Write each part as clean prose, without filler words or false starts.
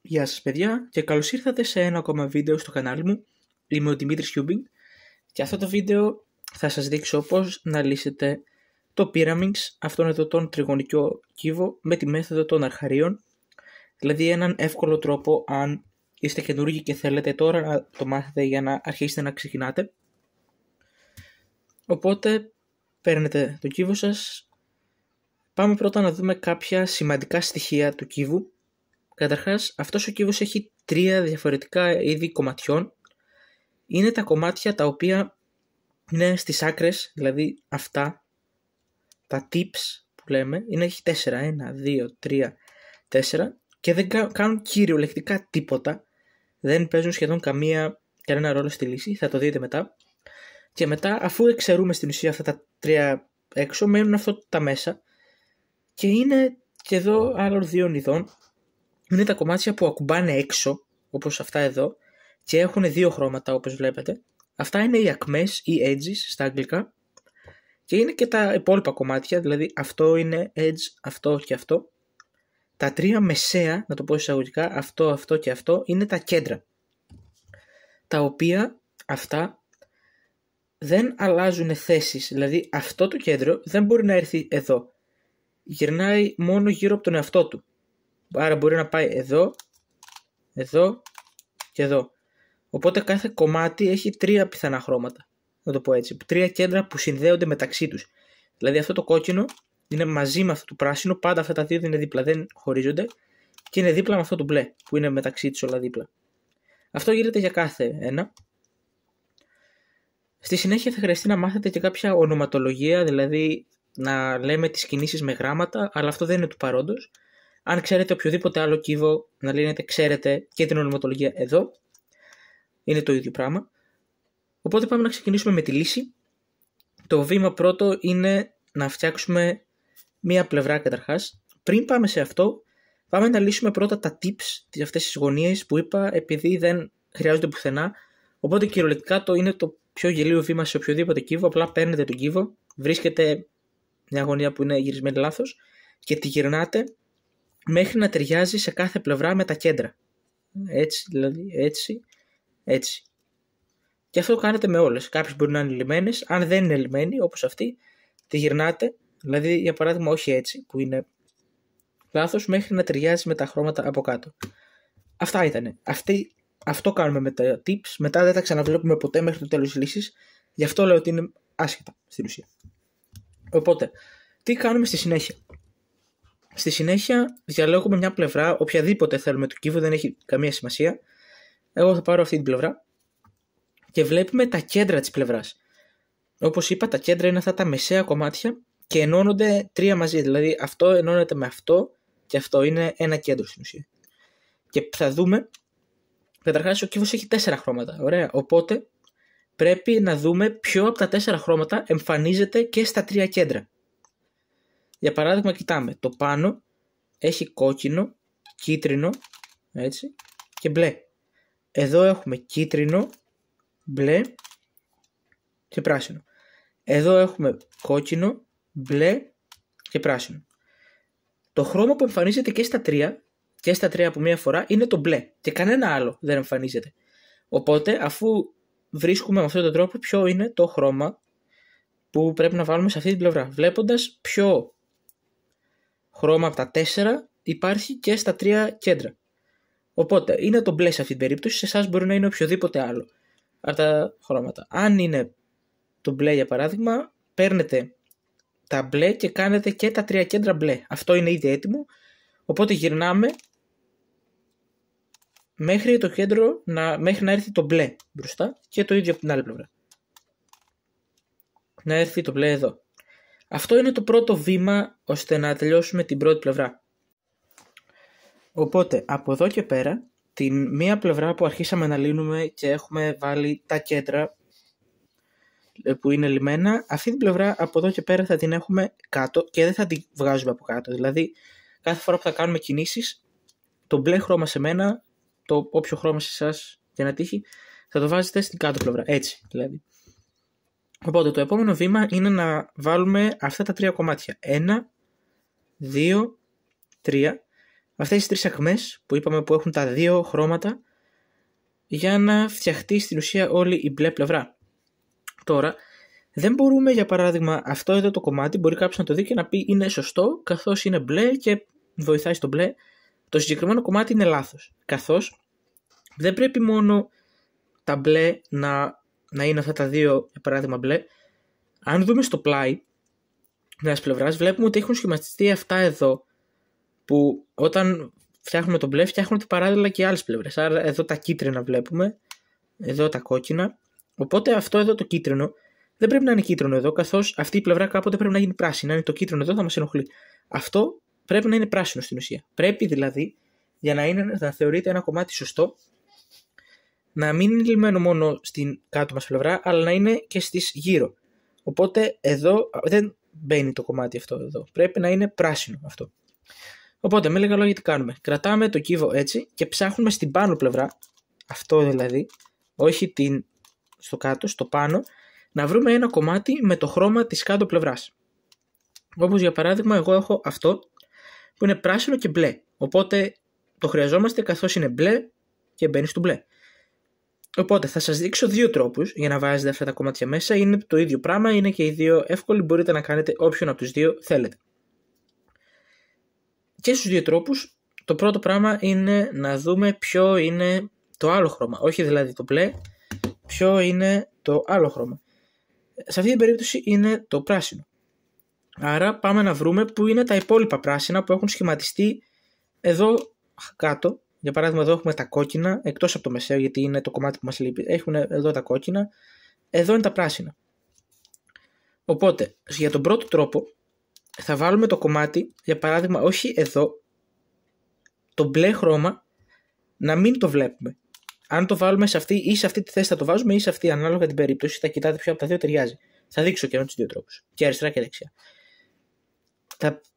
Γεια σας παιδιά και καλώς ήρθατε σε ένα ακόμα βίντεο στο κανάλι μου. Είμαι ο Δημήτρης Cubing και αυτό το βίντεο θα σας δείξω πώς να λύσετε το Pyraminx, αυτόν εδώ τον τριγωνικό κύβο με τη μέθοδο των αρχαρίων. Δηλαδή έναν εύκολο τρόπο αν είστε καινούργοι και θέλετε τώρα να το μάθετε για να αρχίσετε να ξεκινάτε. Οπότε παίρνετε το κύβο σας. Πάμε πρώτα να δούμε κάποια σημαντικά στοιχεία του κύβου. Καταρχάς, αυτός ο κύβος έχει 3 διαφορετικά είδη κομματιών. Είναι τα κομμάτια τα οποία είναι στις άκρες, δηλαδή αυτά, τα tips που λέμε, έχει 4, 1, 2, 3, 4 και δεν κάνουν κυριολεκτικά τίποτα. Δεν παίζουν σχεδόν κανένα ρόλο στη λύση, θα το δείτε μετά. Και μετά, αφού εξαιρούμε στην ουσία αυτά τα 3 έξω, μένουν αυτό τα μέσα. Και είναι και εδώ άλλων 2 ειδών. Είναι τα κομμάτια που ακουμπάνε έξω, όπως αυτά εδώ, και έχουν 2 χρώματα όπως βλέπετε. Αυτά είναι οι ακμές ή edges στα αγγλικά. Και είναι και τα υπόλοιπα κομμάτια, δηλαδή αυτό είναι edge, αυτό και αυτό. Τα 3 μεσαία, να το πω εισαγωγικά, αυτό, αυτό και αυτό, είναι τα κέντρα. Τα οποία αυτά δεν αλλάζουν θέσεις, δηλαδή αυτό το κέντρο δεν μπορεί να έρθει εδώ. Γυρνάει μόνο γύρω από τον εαυτό του. Άρα μπορεί να πάει εδώ, εδώ και εδώ. Οπότε κάθε κομμάτι έχει 3 πιθανά χρώματα. Να το πω έτσι. 3 κέντρα που συνδέονται μεταξύ τους. Δηλαδή αυτό το κόκκινο είναι μαζί με αυτό το πράσινο. Πάντα αυτά τα 2 είναι δίπλα, δεν χωρίζονται. Και είναι δίπλα με αυτό το μπλε που είναι μεταξύ τους όλα δίπλα. Αυτό γίνεται για κάθε ένα. Στη συνέχεια θα χρειαστεί να μάθετε και κάποια ονοματολογία. Δηλαδή να λέμε τις κινήσεις με γράμματα. Αλλά αυτό δεν είναι του παρόντος. Αν ξέρετε οποιοδήποτε άλλο κύβο να λύνετε, ξέρετε και την ονοματολογία εδώ. Είναι το ίδιο πράγμα. Οπότε πάμε να ξεκινήσουμε με τη λύση. Το βήμα πρώτο είναι να φτιάξουμε μία πλευρά καταρχάς. Πριν πάμε σε αυτό, πάμε να λύσουμε πρώτα τα tips, αυτές τις γωνίες που είπα, επειδή δεν χρειάζονται πουθενά. Οπότε κυριολεκτικά είναι το πιο γελίο βήμα σε οποιοδήποτε κύβο. Απλά παίρνετε τον κύβο, βρίσκετε μια γωνία που είναι γυρισμένη λάθος και τη γυρνάτε μέχρι να ταιριάζει σε κάθε πλευρά με τα κέντρα. Έτσι, δηλαδή, έτσι. Και αυτό κάνετε με όλες. Κάποιες μπορεί να είναι λυμμένες. Αν δεν είναι λυμμένοι, όπως αυτή, τη γυρνάτε. Δηλαδή, για παράδειγμα, όχι έτσι, που είναι λάθος, μέχρι να ταιριάζει με τα χρώματα από κάτω. Αυτά ήτανε. Αυτό κάνουμε με τα tips. Μετά δεν τα ξαναβλέπουμε ποτέ μέχρι το τέλος της λύσης. Γι' αυτό λέω ότι είναι άσχετα στην ουσία. Οπότε, τι κάνουμε στη συνέχεια. Στη συνέχεια διαλέγουμε μια πλευρά, οποιαδήποτε θέλουμε του κύβου, δεν έχει καμία σημασία. Εγώ θα πάρω αυτή την πλευρά και βλέπουμε τα κέντρα της πλευράς. Όπως είπα, τα κέντρα είναι αυτά τα μεσαία κομμάτια και ενώνονται 3 μαζί. Δηλαδή αυτό ενώνεται με αυτό και αυτό είναι ένα κέντρο στην ουσία. Και θα δούμε, καταρχάς ο κύβος έχει 4 χρώματα. Ωραία. Οπότε πρέπει να δούμε ποιο από τα 4 χρώματα εμφανίζεται και στα 3 κέντρα. Για παράδειγμα, κοιτάμε, το πάνω έχει κόκκινο, κίτρινο, έτσι, και μπλε. Εδώ έχουμε κίτρινο, μπλε και πράσινο. Εδώ έχουμε κόκκινο, μπλε και πράσινο. Το χρώμα που εμφανίζεται και στα 3 από μία φορά είναι το μπλε και κανένα άλλο δεν εμφανίζεται. Οπότε, αφού βρίσκουμε με αυτόν τον τρόπο ποιο είναι το χρώμα που πρέπει να βάλουμε σε αυτή την πλευρά, βλέποντας ποιο χρώμα από τα 4 υπάρχει και στα 3 κέντρα. Οπότε είναι το μπλε σε αυτή την περίπτωση, σε εσάς μπορεί να είναι οποιοδήποτε άλλο από τα χρώματα. Αν είναι το μπλε για παράδειγμα, παίρνετε τα μπλε και κάνετε και τα 3 κέντρα μπλε. Αυτό είναι ήδη έτοιμο, οπότε γυρνάμε μέχρι το κέντρο, μέχρι να έρθει το μπλε μπροστά και το ίδιο από την άλλη πλευρά. Να έρθει το μπλε εδώ. Αυτό είναι το πρώτο βήμα ώστε να τελειώσουμε την πρώτη πλευρά. Οπότε από εδώ και πέρα, την μία πλευρά που αρχίσαμε να λύνουμε και έχουμε βάλει τα κέντρα που είναι λυμμένα, αυτή την πλευρά από εδώ και πέρα θα την έχουμε κάτω και δεν θα την βγάζουμε από κάτω. Δηλαδή κάθε φορά που θα κάνουμε κινήσεις, το μπλε χρώμα σε μένα, το όποιο χρώμα σε εσάς για να τύχει, θα το βάζετε στην κάτω πλευρά. Έτσι δηλαδή. Οπότε το επόμενο βήμα είναι να βάλουμε αυτά τα 3 κομμάτια. 1, 2, 3 αυτές τις τρεις ακμές που είπαμε που έχουν τα δύο χρώματα για να φτιαχτεί στην ουσία όλη η μπλε πλευρά. Τώρα, δεν μπορούμε, για παράδειγμα, αυτό εδώ το κομμάτι μπορεί κάποιος να το δει και να πει είναι σωστό καθώς είναι μπλε και βοηθάει στο μπλε. Το συγκεκριμένο κομμάτι είναι λάθος, καθώς δεν πρέπει μόνο τα μπλε να είναι αυτά τα δύο, για παράδειγμα, μπλε. Αν δούμε στο πλάι μιας πλευράς, βλέπουμε ότι έχουν σχηματιστεί αυτά εδώ που όταν φτιάχνουμε το μπλε φτιάχνονται παράλληλα και άλλες πλευρές. Άρα εδώ τα κίτρινα βλέπουμε, εδώ τα κόκκινα. Οπότε αυτό εδώ το κίτρινο δεν πρέπει να είναι κίτρινο εδώ, καθώς αυτή η πλευρά κάποτε πρέπει να γίνει πράσινη. Αν είναι το κίτρινο εδώ θα μας ενοχλεί. Αυτό πρέπει να είναι πράσινο στην ουσία. Πρέπει δηλαδή, για να θεωρείται ένα κομμάτι σωστό, να μην είναι λυμμένο μόνο στην κάτω μας πλευρά, αλλά να είναι και στις γύρω. Οπότε εδώ δεν μπαίνει το κομμάτι αυτό εδώ. Πρέπει να είναι πράσινο αυτό. Οπότε με λίγα λόγια τι κάνουμε. Κρατάμε το κύβο έτσι και ψάχνουμε στην πάνω πλευρά, αυτό δηλαδή, όχι στο κάτω, στο πάνω, να βρούμε ένα κομμάτι με το χρώμα της κάτω πλευράς. Όπως για παράδειγμα εγώ έχω αυτό που είναι πράσινο και μπλε. Οπότε το χρειαζόμαστε καθώς είναι μπλε και μπαίνει στο μπλε. Οπότε θα σας δείξω δύο τρόπους για να βάζετε αυτά τα κομμάτια μέσα. Είναι το ίδιο πράγμα, είναι και οι δύο εύκολοι, μπορείτε να κάνετε όποιον από τους δύο θέλετε. Και στους δύο τρόπους, το πρώτο πράγμα είναι να δούμε ποιο είναι το άλλο χρώμα. Όχι δηλαδή το μπλε, ποιο είναι το άλλο χρώμα. Σε αυτή την περίπτωση είναι το πράσινο. Άρα πάμε να βρούμε που είναι τα υπόλοιπα πράσινα που έχουν σχηματιστεί εδώ κάτω. Για παράδειγμα εδώ έχουμε τα κόκκινα, εκτός από το μεσαίο γιατί είναι το κομμάτι που μας λείπει. Έχουν εδώ τα κόκκινα, εδώ είναι τα πράσινα. Οπότε για τον πρώτο τρόπο θα βάλουμε το κομμάτι, για παράδειγμα όχι εδώ, το μπλε χρώμα να μην το βλέπουμε. Αν το βάλουμε σε αυτή ή σε αυτή τη θέση θα το βάζουμε ή σε αυτή, ανάλογα την περίπτωση, θα κοιτάτε ποιο από τα δύο ταιριάζει. Θα δείξω και με τους δύο τρόπους, και αριστερά και δεξιά.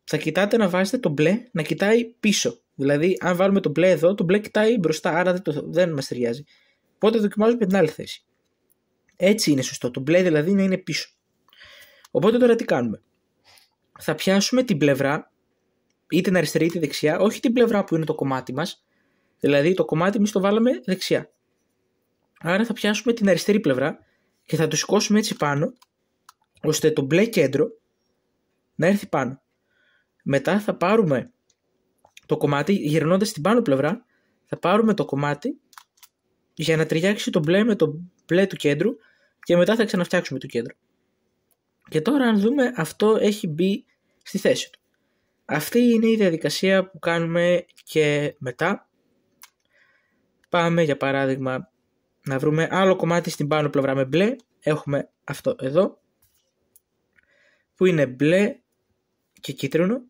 Θα κοιτάτε να βάζετε το μπλε να κοιτάει πίσω. Δηλαδή, αν βάλουμε το μπλε εδώ, το μπλε κοιτάει μπροστά, άρα δεν μας ταιριάζει. Οπότε δοκιμάζουμε την άλλη θέση. Έτσι είναι σωστό. Το μπλε δηλαδή να είναι πίσω. Οπότε τώρα τι κάνουμε. Θα πιάσουμε την πλευρά, ή την αριστερή ή τη δεξιά, όχι την πλευρά που είναι το κομμάτι μας. Δηλαδή, το κομμάτι εμείς το βάλαμε δεξιά. Άρα θα πιάσουμε την αριστερή πλευρά και θα το σηκώσουμε έτσι πάνω, ώστε το μπλε κέντρο να έρθει πάνω. Μετά θα πάρουμε το κομμάτι, γυρνώντας στην πάνω πλευρά, θα πάρουμε το κομμάτι για να ταιριάξει το μπλε με το μπλε του κέντρου και μετά θα ξαναφτιάξουμε το κέντρο. Και τώρα αν δούμε, αυτό έχει μπει στη θέση του. Αυτή είναι η διαδικασία που κάνουμε και μετά. Πάμε για παράδειγμα να βρούμε άλλο κομμάτι στην πάνω πλευρά με μπλε. Έχουμε αυτό εδώ που είναι μπλε και κίτρινο.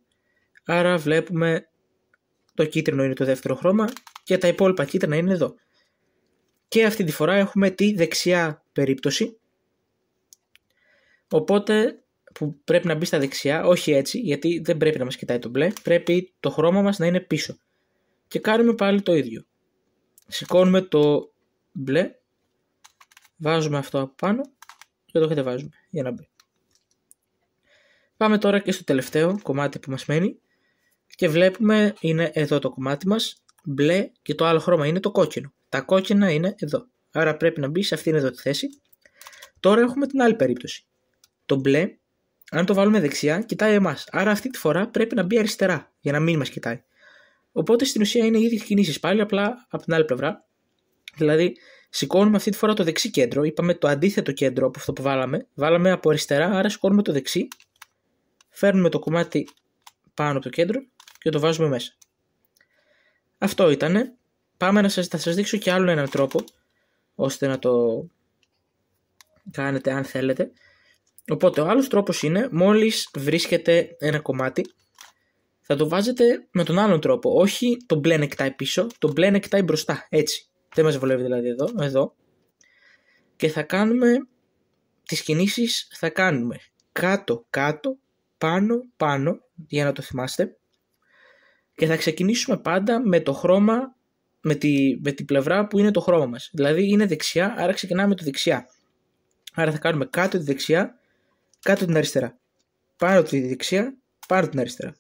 Άρα βλέπουμε το κίτρινο είναι το δεύτερο χρώμα και τα υπόλοιπα κίτρινα είναι εδώ. Και αυτή τη φορά έχουμε τη δεξιά περίπτωση. Οπότε που πρέπει να μπει στα δεξιά, όχι έτσι, γιατί δεν πρέπει να μας κοιτάει το μπλε, πρέπει το χρώμα μας να είναι πίσω. Και κάνουμε πάλι το ίδιο. Σηκώνουμε το μπλε, βάζουμε αυτό από πάνω και το κατεβάζουμε για να μπει. Πάμε τώρα και στο τελευταίο κομμάτι που μας μένει και βλέπουμε είναι εδώ το κομμάτι μας, μπλε και το άλλο χρώμα είναι το κόκκινο. Τα κόκκινα είναι εδώ, άρα πρέπει να μπει σε αυτήν εδώ τη θέση. Τώρα έχουμε την άλλη περίπτωση. Το μπλε, αν το βάλουμε δεξιά, κοιτάει εμάς. Άρα αυτή τη φορά πρέπει να μπει αριστερά για να μην μας κοιτάει. Οπότε στην ουσία είναι οι ίδιες κινήσεις πάλι, απλά από την άλλη πλευρά. Δηλαδή, σηκώνουμε αυτή τη φορά το δεξί κέντρο. Είπαμε το αντίθετο κέντρο από αυτό που βάλαμε. Βάλαμε από αριστερά, άρα σηκώνουμε το δεξί. Φέρνουμε το κομμάτι πάνω από το κέντρο και το βάζουμε μέσα. Αυτό ήτανε. Πάμε θα σας δείξω και άλλο έναν τρόπο, ώστε να το κάνετε αν θέλετε. Οπότε ο άλλος τρόπος είναι, μόλις βρίσκετε ένα κομμάτι, θα το βάζετε με τον άλλον τρόπο. Όχι το μπλε να κοιτάει πίσω, το μπλε να κοιτάει μπροστά. Έτσι. Δεν μας βολεύει δηλαδή εδώ. Και θα κάνουμε τις κινήσεις, θα κάνουμε κάτω, πάνω, για να το θυμάστε. Και θα ξεκινήσουμε πάντα με το χρώμα, με την πλευρά που είναι το χρώμα μας. Δηλαδή είναι δεξιά, άρα ξεκινάμε το δεξιά. Άρα θα κάνουμε κάτω τη δεξιά, κάτω την αριστερά. Πάνω τη δεξιά, πάνω την αριστερά.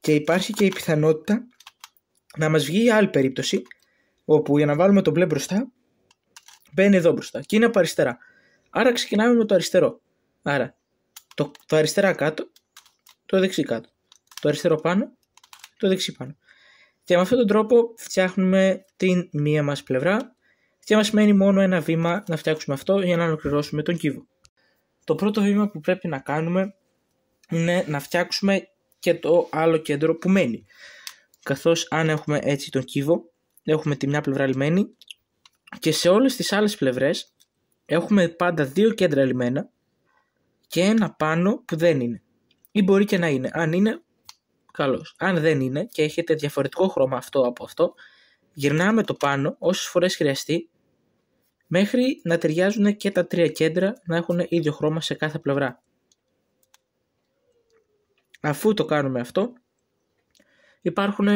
Και υπάρχει και η πιθανότητα να μας βγει άλλη περίπτωση, όπου για να βάλουμε το μπλε μπροστά, μπαίνει εδώ μπροστά και είναι από αριστερά. Άρα ξεκινάμε με το αριστερό. Άρα το αριστερά κάτω, το δεξί κάτω. Το αριστερό πάνω, το δεξί πάνω. Και με αυτόν τον τρόπο φτιάχνουμε την μία μας πλευρά και μας μένει μόνο ένα βήμα να φτιάξουμε αυτό για να ολοκληρώσουμε τον κύβο. Το πρώτο βήμα που πρέπει να κάνουμε είναι να φτιάξουμε και το άλλο κέντρο που μένει. Καθώς αν έχουμε έτσι τον κύβο, έχουμε τη μια πλευρά λυμμένη και σε όλες τις άλλες πλευρές έχουμε πάντα δύο κέντρα λυμμένα και ένα πάνω που δεν είναι. Ή μπορεί και να είναι. Αν είναι, καλώς. Αν δεν είναι και έχετε διαφορετικό χρώμα αυτό από αυτό, γυρνάμε το πάνω όσες φορές χρειαστεί μέχρι να ταιριάζουν και τα τρία κέντρα να έχουν ίδιο χρώμα σε κάθε πλευρά. Αφού το κάνουμε αυτό, υπάρχουν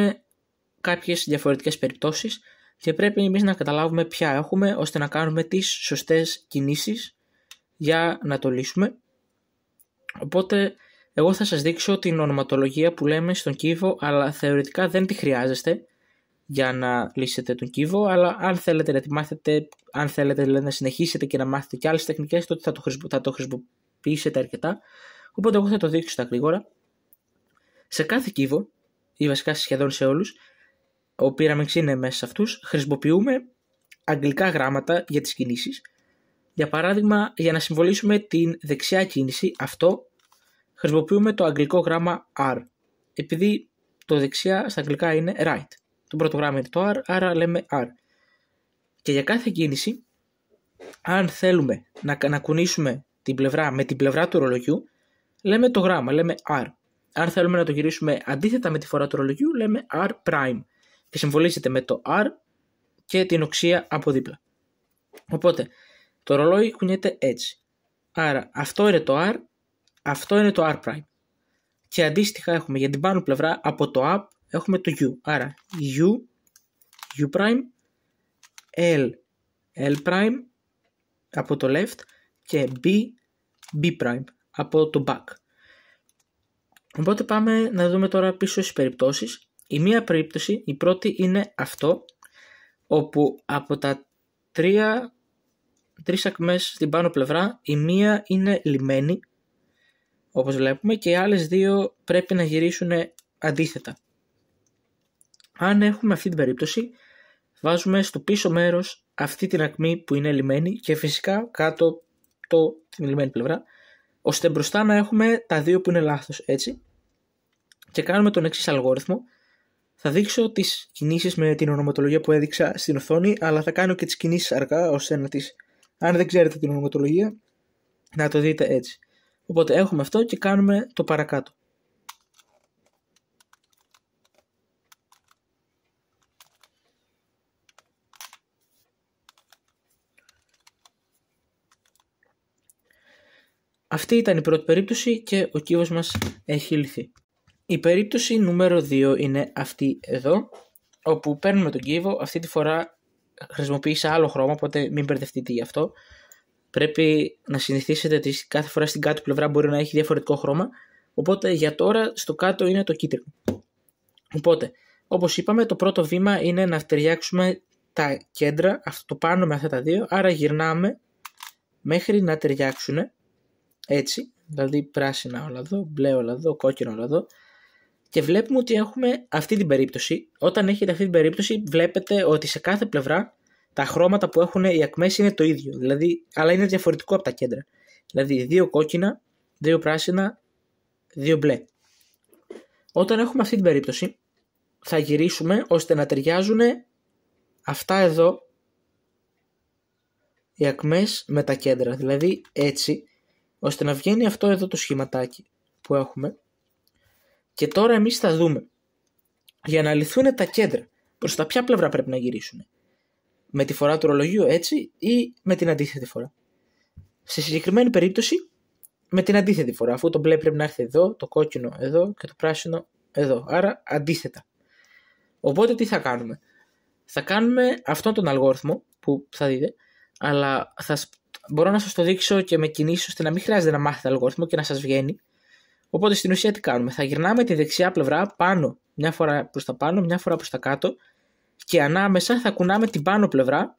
κάποιες διαφορετικές περιπτώσεις και πρέπει εμείς να καταλάβουμε ποια έχουμε ώστε να κάνουμε τις σωστές κινήσεις για να το λύσουμε. Οπότε εγώ θα σας δείξω την ονοματολογία που λέμε στον κύβο, αλλά θεωρητικά δεν τη χρειάζεστε για να λύσετε τον κύβο, αλλά αν θέλετε να τη μάθετε, αν θέλετε δηλαδή να συνεχίσετε και να μάθετε και άλλες τεχνικές, τότε θα το χρησιμοποιήσετε αρκετά. Οπότε εγώ θα το δείξω στα γρήγορα. Σε κάθε κύβο, ή βασικά σχεδόν σε όλους, ο Pyraminx είναι μέσα σε αυτούς, χρησιμοποιούμε αγγλικά γράμματα για τις κινήσεις. Για παράδειγμα, για να συμβολήσουμε την δεξιά κίνηση, αυτό, χρησιμοποιούμε το αγγλικό γράμμα R. Επειδή το δεξιά στα αγγλικά είναι right. Το πρώτο γράμμα είναι το R, άρα λέμε R. Και για κάθε κίνηση, αν θέλουμε να κουνήσουμε την πλευρά με την πλευρά του ρολογιού, λέμε το γράμμα, λέμε R. Αν θέλουμε να το γυρίσουμε αντίθετα με τη φορά του ρολογιού, λέμε R prime. Και συμβολίζεται με το R και την οξεία από δίπλα. Οπότε, το ρολόι κουνιέται έτσι. Άρα, αυτό είναι το R, αυτό είναι το R prime. Και αντίστοιχα έχουμε για την πάνω πλευρά, από το up, έχουμε το U. Άρα, U prime, L prime, από το left και B prime, από το back. Οπότε πάμε να δούμε τώρα πίσω στις περιπτώσεις. Η μία περίπτωση, η πρώτη είναι αυτό, όπου από τα τρεις ακμές στην πάνω πλευρά, η μία είναι λυμμένη, όπως βλέπουμε, και οι άλλες δύο πρέπει να γυρίσουν αντίθετα. Αν έχουμε αυτή την περίπτωση, βάζουμε στο πίσω μέρος αυτή την ακμή που είναι λυμμένη και φυσικά κάτω την λυμμένη πλευρά, ώστε μπροστά να έχουμε τα δύο που είναι λάθος, έτσι. Και κάνουμε τον εξής αλγόριθμο. Θα δείξω τις κινήσεις με την ονοματολογία που έδειξα στην οθόνη, αλλά θα κάνω και τις κινήσεις αργά, ώστε αν δεν ξέρετε την ονοματολογία, να το δείτε έτσι. Οπότε έχουμε αυτό και κάνουμε το παρακάτω. Αυτή ήταν η πρώτη περίπτωση και ο κύβος μας έχει λυθεί. Η περίπτωση νούμερο 2 είναι αυτή εδώ, όπου παίρνουμε τον κύβο, αυτή τη φορά χρησιμοποίησα άλλο χρώμα, οπότε μην μπερδευτείτε γι' αυτό. Πρέπει να συνηθίσετε ότι κάθε φορά στην κάτω πλευρά μπορεί να έχει διαφορετικό χρώμα, οπότε για τώρα στο κάτω είναι το κίτρινο. Οπότε, όπως είπαμε, το πρώτο βήμα είναι να ταιριάξουμε τα κέντρα, αυτό το πάνω με αυτά τα δύο, άρα γυρνάμε μέχρι να ταιριάξουν έτσι, δηλαδή πράσινα όλα εδώ, μπλε όλα εδώ, κόκκινο όλα εδώ. Και βλέπουμε ότι έχουμε αυτή την περίπτωση. Όταν έχετε αυτή την περίπτωση, βλέπετε ότι σε κάθε πλευρά τα χρώματα που έχουν οι ακμές είναι το ίδιο. Δηλαδή, αλλά είναι διαφορετικό από τα κέντρα. Δηλαδή, δύο κόκκινα, δύο πράσινα, δύο μπλε. Όταν έχουμε αυτή την περίπτωση, θα γυρίσουμε ώστε να ταιριάζουν αυτά εδώ οι ακμές με τα κέντρα. Δηλαδή, έτσι, ώστε να βγαίνει αυτό εδώ το σχηματάκι που έχουμε. Και τώρα εμείς θα δούμε, για να λυθούν τα κέντρα, προς τα ποια πλευρά πρέπει να γυρίσουν. Με τη φορά του ρολογιού έτσι ή με την αντίθετη φορά. Σε συγκεκριμένη περίπτωση, με την αντίθετη φορά, αφού το μπλε πρέπει να έρθει εδώ, το κόκκινο εδώ και το πράσινο εδώ. Άρα αντίθετα. Οπότε τι θα κάνουμε. Θα κάνουμε αυτόν τον αλγόριθμο που θα δείτε, αλλά μπορώ να σας το δείξω και με κινήσεις ώστε να μην χρειάζεται να μάθετε αλγόριθμο και να σας βγαίνει. Οπότε στην ουσία τι κάνουμε? Θα γυρνάμε τη δεξιά πλευρά πάνω, μια φορά προς τα πάνω, μια φορά προς τα κάτω και ανάμεσα θα κουνάμε την πάνω πλευρά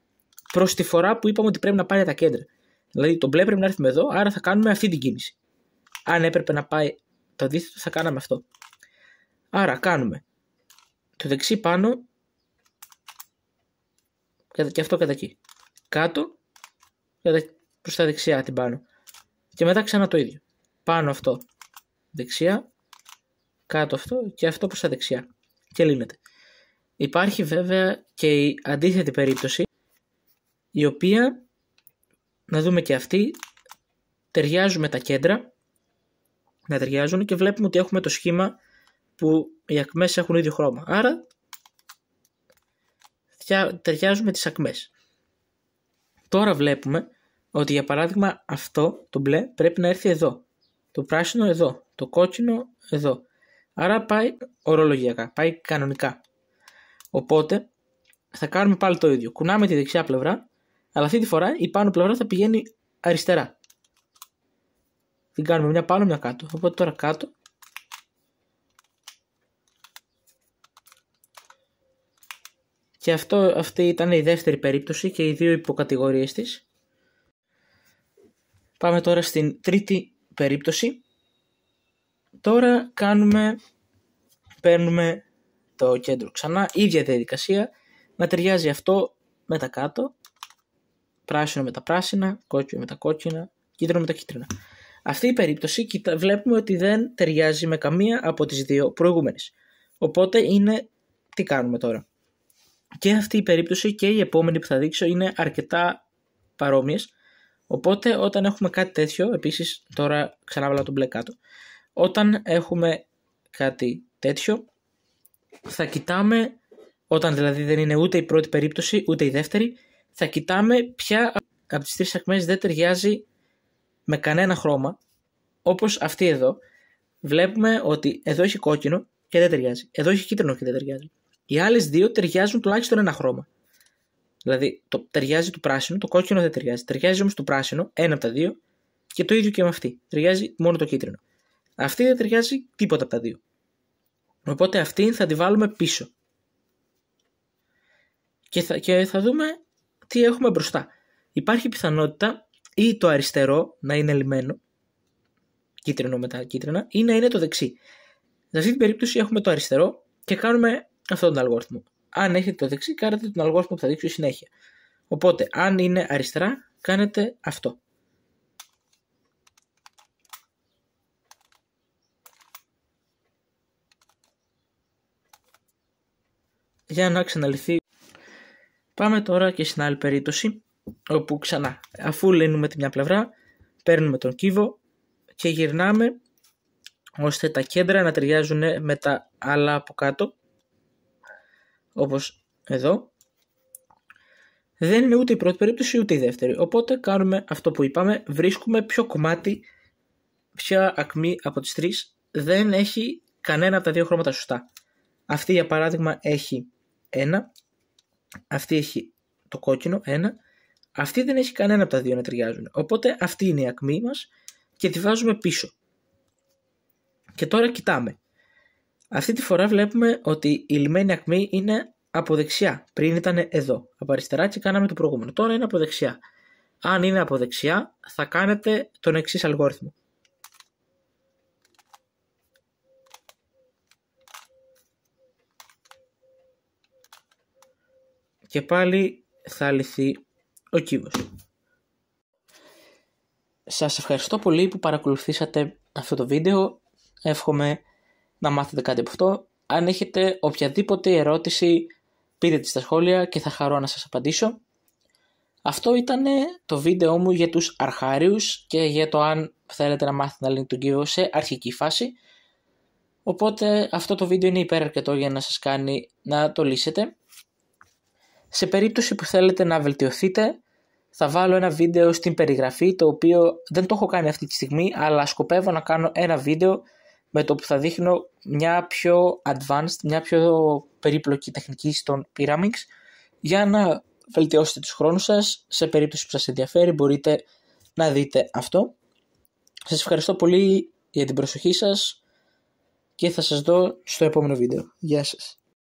προς τη φορά που είπαμε ότι πρέπει να πάει τα κέντρα. Δηλαδή το μπλε πρέπει να έρθουμε εδώ, άρα θα κάνουμε αυτή την κίνηση. Αν έπρεπε να πάει το αντίθετο θα κάναμε αυτό. Άρα κάνουμε το δεξί πάνω και αυτό κατά εκεί. Κάτω προς τα δεξιά την πάνω. Και μετά ξανά το ίδιο. Πάνω αυτό δεξιά, κάτω αυτό και αυτό προς τα δεξιά. Και λύνεται. Υπάρχει βέβαια και η αντίθετη περίπτωση, η οποία, να δούμε και αυτή, ταιριάζουμε τα κέντρα, να ταιριάζουν και βλέπουμε ότι έχουμε το σχήμα που οι ακμές έχουν ίδιο χρώμα. Άρα ταιριάζουμε τις ακμές. Τώρα βλέπουμε ότι για παράδειγμα αυτό το μπλε πρέπει να έρθει εδώ, το πράσινο εδώ, το κόκκινο εδώ. Άρα πάει ορολογιακά, πάει κανονικά. Οπότε θα κάνουμε πάλι το ίδιο. Κουνάμε τη δεξιά πλευρά, αλλά αυτή τη φορά η πάνω πλευρά θα πηγαίνει αριστερά. Την κάνουμε μια πάνω, μια κάτω. Οπότε τώρα κάτω. Και αυτή ήταν η δεύτερη περίπτωση και οι δύο υποκατηγορίες της. Πάμε τώρα στην τρίτη περίπτωση. Τώρα παίρνουμε το κέντρο ξανά, ίδια διαδικασία, να ταιριάζει αυτό με τα κάτω, πράσινο με τα πράσινα, κόκκινο με τα κόκκινα, κίτρινο με τα κίτρινα. Αυτή η περίπτωση βλέπουμε ότι δεν ταιριάζει με καμία από τις δύο προηγούμενες. Οπότε τι κάνουμε τώρα? Και αυτή η περίπτωση και η επόμενη που θα δείξω είναι αρκετά παρόμοιες. Οπότε όταν έχουμε κάτι τέτοιο, επίσης τώρα ξανά βάλω το μπλε κάτω, όταν έχουμε κάτι τέτοιο θα κοιτάμε, όταν δηλαδή δεν είναι ούτε η πρώτη περίπτωση ούτε η δεύτερη, θα κοιτάμε ποια από τις τρεις ακμές δεν ταιριάζει με κανένα χρώμα, όπως αυτή εδώ. Βλέπουμε ότι εδώ έχει κόκκινο και δεν ταιριάζει, εδώ έχει κίτρινο και δεν ταιριάζει. Οι άλλες δύο ταιριάζουν τουλάχιστον ένα χρώμα. Δηλαδή ταιριάζει το πράσινο, το κόκκινο δεν ταιριάζει. Ταιριάζει όμως το πράσινο, ένα από τα δύο, και το ίδιο και με αυτή. Ταιριάζει μόνο το κίτρινο. Αυτή δεν ταιριάζει τίποτα από τα δύο. Οπότε αυτή θα τη βάλουμε πίσω. Και θα δούμε τι έχουμε μπροστά. Υπάρχει πιθανότητα ή το αριστερό να είναι λυμμένο, κίτρινο με τα κίτρινα, ή να είναι το δεξί. Σε αυτή την περίπτωση έχουμε το αριστερό και κάνουμε αυτόν τον αλγόριθμο. Αν έχετε το δεξί, κάνετε τον αλγόριθμο που θα δείξω συνέχεια. Οπότε, αν είναι αριστερά, κάνετε αυτό. Για να ξαναλυθεί. Πάμε τώρα και στην άλλη περίπτωση, όπου ξανά, αφού λύνουμε τη μια πλευρά, παίρνουμε τον κύβο και γυρνάμε ώστε τα κέντρα να ταιριάζουν με τα άλλα από κάτω, όπως εδώ. Δεν είναι ούτε η πρώτη περίπτωση ούτε η δεύτερη, οπότε κάνουμε αυτό που είπαμε, βρίσκουμε ποιο κομμάτι, ποια ακμή από τις τρεις δεν έχει κανένα από τα δύο χρώματα σωστά. Αυτή για παράδειγμα έχει ένα, αυτή έχει το κόκκινο ένα, αυτή δεν έχει κανένα από τα δύο να ταιριάζουν. Οπότε αυτή είναι η ακμή μας και τη βάζουμε πίσω. Και τώρα κοιτάμε. Αυτή τη φορά βλέπουμε ότι η λυμμένη ακμή είναι από δεξιά. Πριν ήταν εδώ, από αριστερά και κάναμε το προηγούμενο. Τώρα είναι από δεξιά. Αν είναι από δεξιά θα κάνετε τον εξής αλγόριθμο. Και πάλι θα λυθεί ο κύβος. Σας ευχαριστώ πολύ που παρακολουθήσατε αυτό το βίντεο. Εύχομαι να μάθετε κάτι από αυτό. Αν έχετε οποιαδήποτε ερώτηση, πείτε τη στα σχόλια και θα χαρώ να σας απαντήσω. Αυτό ήταν το βίντεο μου για τους αρχάριους και για το αν θέλετε να μάθετε να λύνετε τον κύβο σε αρχική φάση. Οπότε αυτό το βίντεο είναι υπεραρκετό για να σας κάνει να το λύσετε. Σε περίπτωση που θέλετε να βελτιωθείτε, θα βάλω ένα βίντεο στην περιγραφή, το οποίο δεν το έχω κάνει αυτή τη στιγμή, αλλά σκοπεύω να κάνω ένα βίντεο με το που θα δείχνω μια πιο advanced, μια πιο περίπλοκη τεχνική στον Pyraminx, για να βελτιώσετε τους χρόνους σας. Σε περίπτωση που σας ενδιαφέρει μπορείτε να δείτε αυτό. Σας ευχαριστώ πολύ για την προσοχή σας και θα σας δω στο επόμενο βίντεο. Γεια σας.